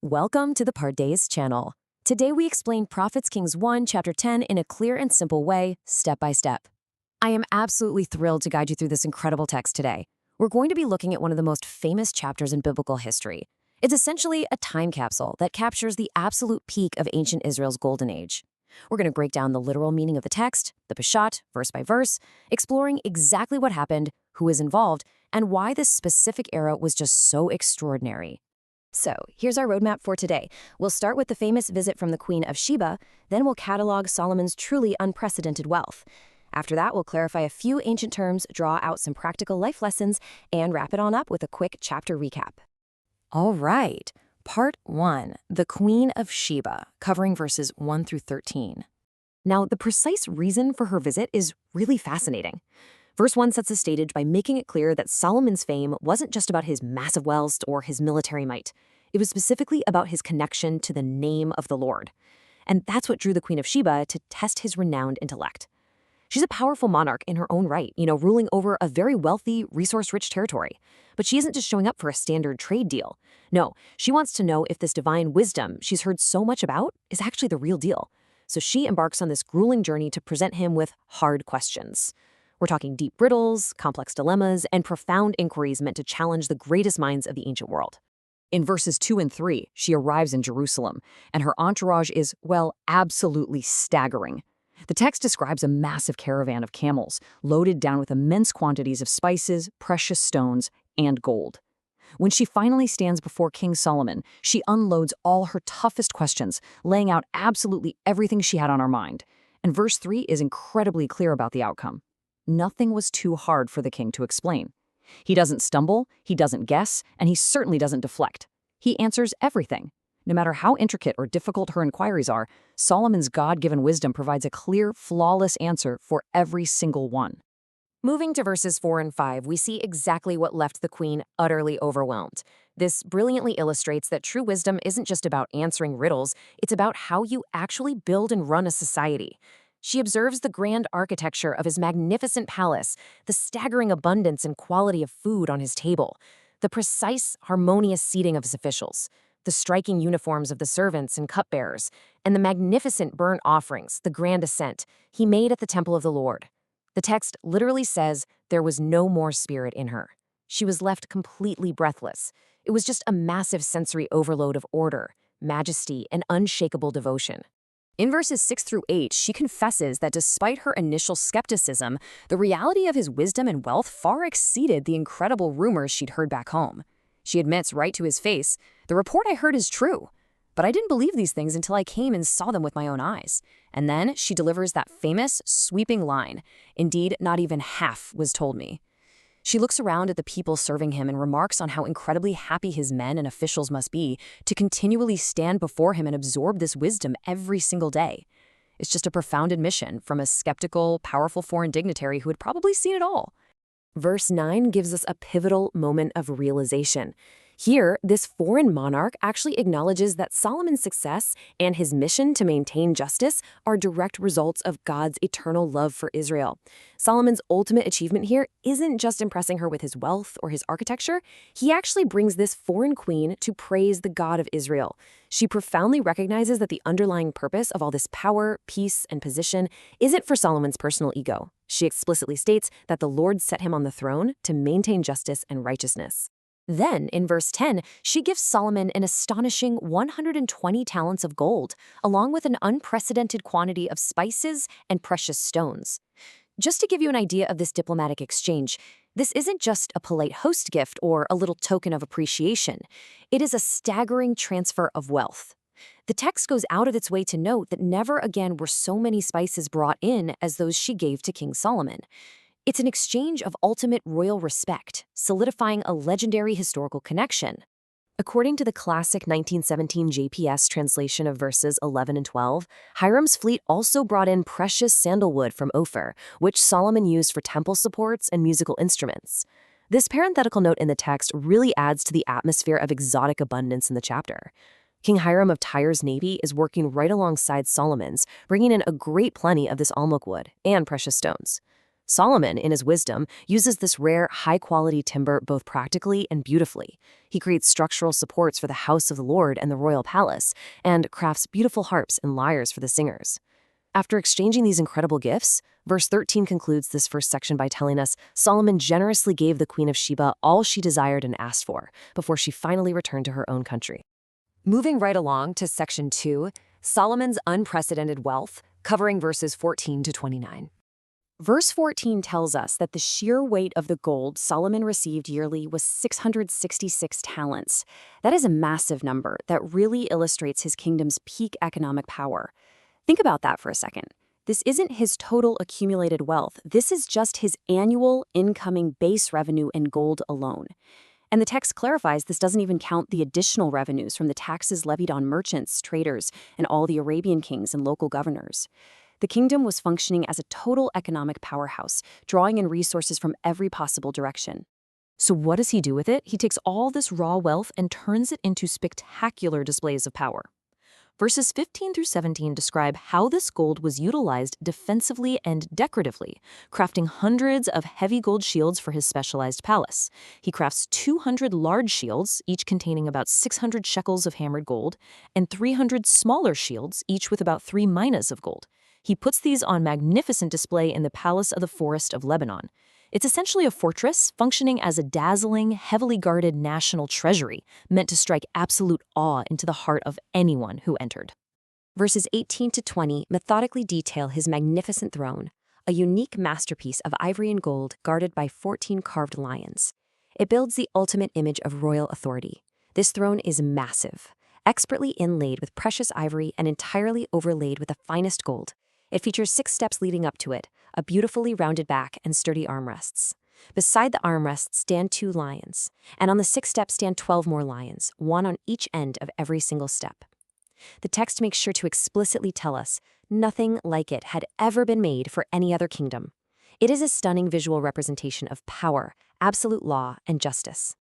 Welcome to the Pardes channel. Today we explain Prophets Kings 1, Chapter 10 in a clear and simple way, step by step. I am absolutely thrilled to guide you through this incredible text today. We're going to be looking at one of the most famous chapters in biblical history. It's essentially a time capsule that captures the absolute peak of ancient Israel's golden age. We're going to break down the literal meaning of the text, the Peshat, verse by verse, exploring exactly what happened, who is involved, and why this specific era was just so extraordinary. So, here's our roadmap for today. We'll start with the famous visit from the Queen of Sheba, then we'll catalog Solomon's truly unprecedented wealth. After that, we'll clarify a few ancient terms, draw out some practical life lessons, and wrap it on up with a quick chapter recap. All right, Part 1, the Queen of Sheba, covering verses 1 through 13. Now, the precise reason for her visit is really fascinating. Verse 1 sets the stage by making it clear that Solomon's fame wasn't just about his massive wealth or his military might. It was specifically about his connection to the name of the Lord. And that's what drew the Queen of Sheba to test his renowned intellect. She's a powerful monarch in her own right, ruling over a very wealthy, resource-rich territory. But she isn't just showing up for a standard trade deal. No, she wants to know if this divine wisdom she's heard so much about is actually the real deal. So she embarks on this grueling journey to present him with hard questions. We're talking deep riddles, complex dilemmas, and profound inquiries meant to challenge the greatest minds of the ancient world. In verses 2 and 3, she arrives in Jerusalem, and her entourage is, well, absolutely staggering. The text describes a massive caravan of camels, loaded down with immense quantities of spices, precious stones, and gold. When she finally stands before King Solomon, she unloads all her toughest questions, laying out absolutely everything she had on her mind. And verse 3 is incredibly clear about the outcome. Nothing was too hard for the king to explain. He doesn't stumble, he doesn't guess, and he certainly doesn't deflect. He answers everything. No matter how intricate or difficult her inquiries are, Solomon's God-given wisdom provides a clear, flawless answer for every single one. Moving to verses 4 and 5, we see exactly what left the queen utterly overwhelmed. This brilliantly illustrates that true wisdom isn't just about answering riddles, it's about how you actually build and run a society. She observes the grand architecture of his magnificent palace, the staggering abundance and quality of food on his table, the precise, harmonious seating of his officials, the striking uniforms of the servants and cupbearers, and the magnificent burnt offerings, the grand ascent, he made at the temple of the Lord. The text literally says there was no more spirit in her. She was left completely breathless. It was just a massive sensory overload of order, majesty, and unshakable devotion. In verses 6 through 8, she confesses that despite her initial skepticism, the reality of his wisdom and wealth far exceeded the incredible rumors she'd heard back home. She admits right to his face, "The report I heard is true, but I didn't believe these things until I came and saw them with my own eyes." And then she delivers that famous, sweeping line, "Indeed, not even half was told me." She looks around at the people serving him and remarks on how incredibly happy his men and officials must be to continually stand before him and absorb this wisdom every single day. It's just a profound admission from a skeptical, powerful foreign dignitary who had probably seen it all. Verse 9 gives us a pivotal moment of realization. Here, this foreign monarch actually acknowledges that Solomon's success and his mission to maintain justice are direct results of God's eternal love for Israel. Solomon's ultimate achievement here isn't just impressing her with his wealth or his architecture. He actually brings this foreign queen to praise the God of Israel. She profoundly recognizes that the underlying purpose of all this power, peace, and position isn't for Solomon's personal ego. She explicitly states that the Lord set him on the throne to maintain justice and righteousness. Then, in verse 10, she gives Solomon an astonishing 120 talents of gold, along with an unprecedented quantity of spices and precious stones. Just to give you an idea of this diplomatic exchange, this isn't just a polite host gift or a little token of appreciation. It is a staggering transfer of wealth. The text goes out of its way to note that never again were so many spices brought in as those she gave to King Solomon. It's an exchange of ultimate royal respect, solidifying a legendary historical connection. According to the classic 1917 JPS translation of verses 11 and 12, Hiram's fleet also brought in precious sandalwood from Ophir, which Solomon used for temple supports and musical instruments. This parenthetical note in the text really adds to the atmosphere of exotic abundance in the chapter. King Hiram of Tyre's navy is working right alongside Solomon's, bringing in a great plenty of this almug wood and precious stones. Solomon, in his wisdom, uses this rare, high-quality timber both practically and beautifully. He creates structural supports for the house of the Lord and the royal palace, and crafts beautiful harps and lyres for the singers. After exchanging these incredible gifts, verse 13 concludes this first section by telling us Solomon generously gave the Queen of Sheba all she desired and asked for before she finally returned to her own country. Moving right along to section 2, Solomon's unprecedented wealth, covering verses 14 to 29. Verse 14 tells us that the sheer weight of the gold Solomon received yearly was 666 talents. That is a massive number that really illustrates his kingdom's peak economic power. Think about that for a second. This isn't his total accumulated wealth. This is just his annual incoming base revenue in gold alone. And the text clarifies this doesn't even count the additional revenues from the taxes levied on merchants, traders, and all the Arabian kings and local governors. The kingdom was functioning as a total economic powerhouse, drawing in resources from every possible direction. So what does he do with it? He takes all this raw wealth and turns it into spectacular displays of power. Verses 15 through 17 describe how this gold was utilized defensively and decoratively, crafting hundreds of heavy gold shields for his specialized palace. He crafts 200 large shields, each containing about 600 shekels of hammered gold, and 300 smaller shields, each with about 3 minas of gold. He puts these on magnificent display in the Palace of the Forest of Lebanon. It's essentially a fortress functioning as a dazzling, heavily guarded national treasury meant to strike absolute awe into the heart of anyone who entered. Verses 18 to 20 methodically detail his magnificent throne, a unique masterpiece of ivory and gold guarded by 14 carved lions. It builds the ultimate image of royal authority. This throne is massive, expertly inlaid with precious ivory and entirely overlaid with the finest gold. It features 6 steps leading up to it, a beautifully rounded back and sturdy armrests. Beside the armrests stand 2 lions, and on the 6th step stand 12 more lions, one on each end of every single step. The text makes sure to explicitly tell us nothing like it had ever been made for any other kingdom. It is a stunning visual representation of power, absolute law, and justice.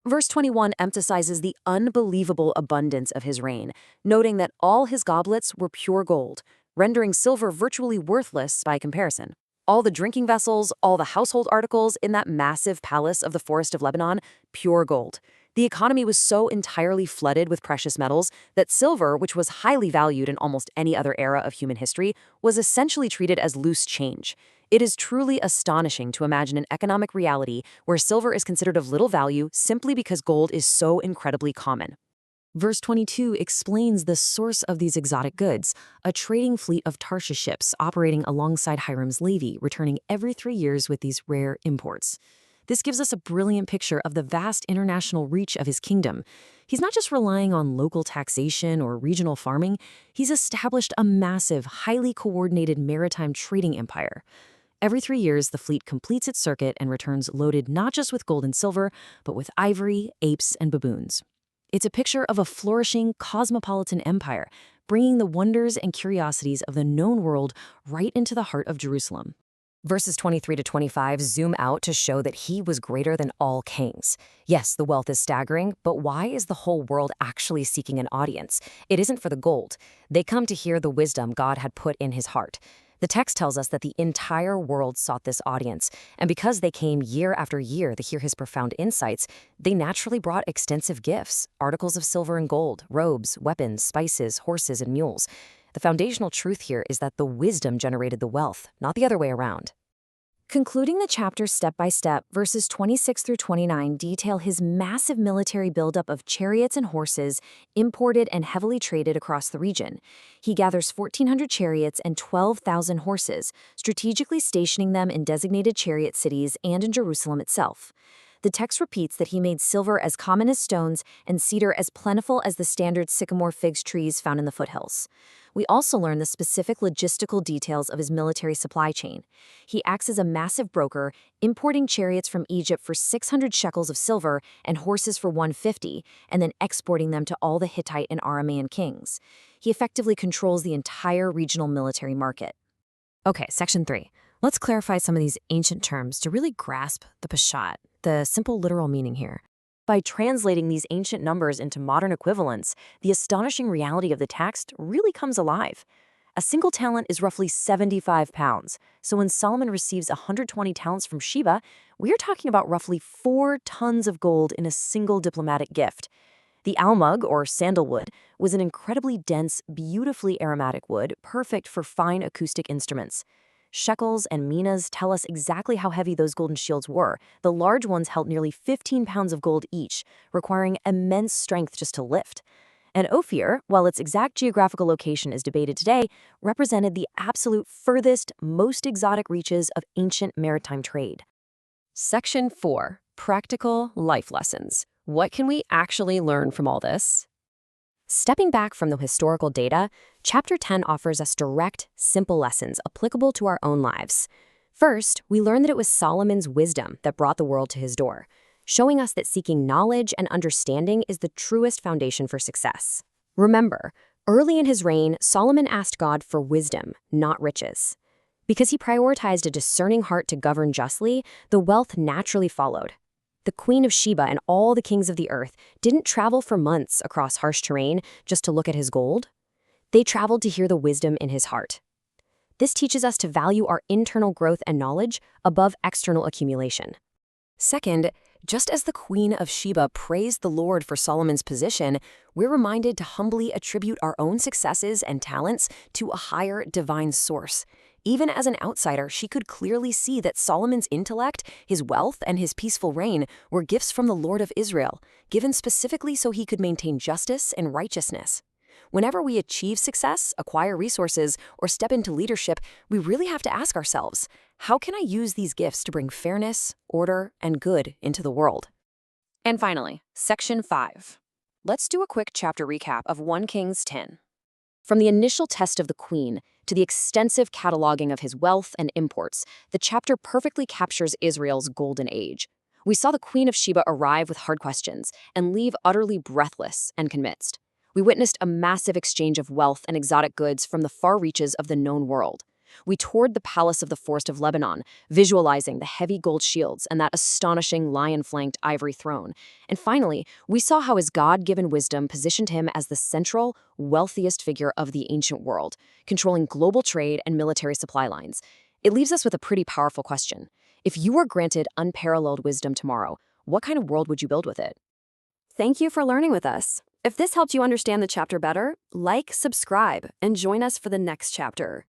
Verse 21 emphasizes the unbelievable abundance of his reign, noting that all his goblets were pure gold, rendering silver virtually worthless by comparison. All the drinking vessels, all the household articles in that massive palace of the Forest of Lebanon, pure gold. The economy was so entirely flooded with precious metals that silver, which was highly valued in almost any other era of human history, was essentially treated as loose change. It is truly astonishing to imagine an economic reality where silver is considered of little value simply because gold is so incredibly common. Verse 22 explains the source of these exotic goods, a trading fleet of Tarshish ships operating alongside Hiram's Levy, returning every 3 years with these rare imports. This gives us a brilliant picture of the vast international reach of his kingdom. He's not just relying on local taxation or regional farming, he's established a massive, highly coordinated maritime trading empire. Every 3 years, the fleet completes its circuit and returns loaded not just with gold and silver, but with ivory, apes, and baboons. It's a picture of a flourishing, cosmopolitan empire, bringing the wonders and curiosities of the known world right into the heart of Jerusalem. Verses 23 to 25 zoom out to show that he was greater than all kings. Yes, the wealth is staggering, but why is the whole world actually seeking an audience? It isn't for the gold. They come to hear the wisdom God had put in his heart. The text tells us that the entire world sought this audience, and because they came year after year to hear his profound insights, they naturally brought extensive gifts, articles of silver and gold, robes, weapons, spices, horses, and mules. The foundational truth here is that the wisdom generated the wealth, not the other way around. Concluding the chapter step by step, verses 26 through 29 detail his massive military buildup of chariots and horses, imported and heavily traded across the region. He gathers 1,400 chariots and 12,000 horses, strategically stationing them in designated chariot cities and in Jerusalem itself. The text repeats that he made silver as common as stones and cedar as plentiful as the standard sycamore fig trees found in the foothills. We also learn the specific logistical details of his military supply chain. He acts as a massive broker, importing chariots from Egypt for 600 shekels of silver and horses for 150, and then exporting them to all the Hittite and Aramean kings. He effectively controls the entire regional military market. Okay, section 3. Let's clarify some of these ancient terms to really grasp the peshat, the simple literal meaning here. By translating these ancient numbers into modern equivalents, the astonishing reality of the text really comes alive. A single talent is roughly 75 pounds. So when Solomon receives 120 talents from Sheba, we are talking about roughly 4 tons of gold in a single diplomatic gift. The almug, or sandalwood, was an incredibly dense, beautifully aromatic wood, perfect for fine acoustic instruments. Shekels and minas tell us exactly how heavy those golden shields were. The large ones held nearly 15 pounds of gold each, requiring immense strength just to lift. And Ophir, while its exact geographical location is debated today, represented the absolute furthest, most exotic reaches of ancient maritime trade. Section 4. Practical Life Lessons. What can we actually learn from all this? Stepping back from the historical data, Chapter 10 offers us direct, simple lessons applicable to our own lives. First, we learn that it was Solomon's wisdom that brought the world to his door, showing us that seeking knowledge and understanding is the truest foundation for success. Remember, early in his reign, Solomon asked God for wisdom, not riches. Because he prioritized a discerning heart to govern justly, the wealth naturally followed. The Queen of Sheba and all the kings of the earth didn't travel for months across harsh terrain just to look at his gold. They traveled to hear the wisdom in his heart. This teaches us to value our internal growth and knowledge above external accumulation. Second, just as the Queen of Sheba praised the Lord for Solomon's position, we're reminded to humbly attribute our own successes and talents to a higher divine source. Even as an outsider, she could clearly see that Solomon's intellect, his wealth, and his peaceful reign were gifts from the Lord of Israel, given specifically so he could maintain justice and righteousness. Whenever we achieve success, acquire resources, or step into leadership, we really have to ask ourselves, how can I use these gifts to bring fairness, order, and good into the world? And finally, Section 5. Let's do a quick chapter recap of 1 Kings 10. From the initial test of the queen to the extensive cataloging of his wealth and imports, the chapter perfectly captures Israel's golden age. We saw the Queen of Sheba arrive with hard questions and leave utterly breathless and convinced. We witnessed a massive exchange of wealth and exotic goods from the far reaches of the known world. We toured the palace of the Forest of Lebanon, visualizing the heavy gold shields and that astonishing lion-flanked ivory throne. And finally, we saw how his God-given wisdom positioned him as the central, wealthiest figure of the ancient world, controlling global trade and military supply lines. It leaves us with a pretty powerful question. If you were granted unparalleled wisdom tomorrow, what kind of world would you build with it? Thank you for learning with us. If this helped you understand the chapter better, like, subscribe, and join us for the next chapter.